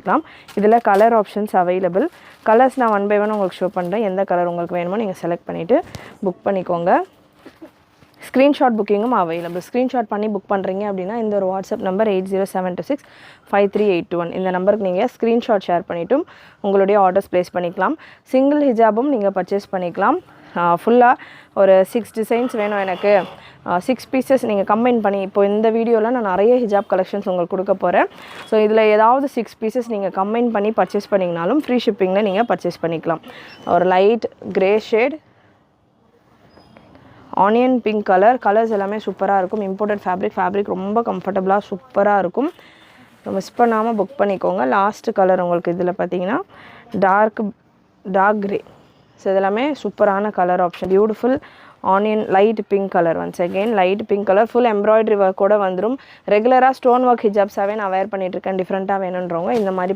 பண்ணிக்கலாம். இதில் colour options available. Colours நான் 1 by 1 உங்களுக்கு ஷோ பண்ணுறேன். எந்த கலர் உங்களுக்கு வேணுமோ நீங்கள் செலக்ட் பண்ணிவிட்டு புக் பண்ணிக்கோங்க. ஸ்க்ரீன்ஷாட் புக்கிங்கும் அவைலபிள். ஸ்க்ரீன்ஷாட் பண்ணி புக் பண்ணுறீங்க அப்படின்னா இந்த ஒரு வாட்ஸ்அப் நம்பர் 8072653821 இந்த நம்பருக்கு நீங்கள் ஸ்க்ரீன்ஷாட் ஷேர் பண்ணிவிட்டும் உங்களுடைய ஆர்டர்ஸ் ப்ளேஸ் பண்ணிக்கலாம். சிங்கிள் ஹிஜாபும் நீங்கள் பர்ச்சேஸ் பண்ணிக்கலாம். ஃபுல்லாக ஒரு 6 டிசைன்ஸ் வேணும் எனக்கு, 6 பீசஸ் நீங்கள் கம்பைன் பண்ணி, இப்போ இந்த வீடியோவில் நான் நிறைய ஹிஜாப் கலெக்ஷன்ஸ் உங்களுக்கு கொடுக்க போகிறேன். ஸோ இதில் ஏதாவது 6 பீசஸ் நீங்கள் கம்பைன் பண்ணி பர்ச்சேஸ் பண்ணிங்கனாலும் ஃப்ரீ ஷிப்பிங்கில் நீங்கள் பர்ச்சேஸ் பண்ணிக்கலாம். ஒரு light grey shade, onion pink colours எல்லாமே சூப்பராக இருக்கும். இம்போர்ட்டட் ஃபேப்ரிக் ரொம்ப கம்ஃபர்டபுளாக சூப்பராக இருக்கும். மிஸ் பண்ணாமல் புக் பண்ணிக்கோங்க. லாஸ்ட் கலர் உங்களுக்கு இதில் பார்த்தீங்கன்னா டார்க் கிரே. ஸோ இதெல்லாமே சூப்பரான colour option. Beautiful onion light pink colour. Once again light pink colour, full embroidery work கூட வந்துடும். ரெகுலராக ஸ்டோன் ஒர்க் ஹிஜாப்ஸாகவே நான் வேர் பண்ணிகிட்ருக்கேன், டிஃப்ரெண்ட்டாக வேணுன்றவங்க இந்த மாதிரி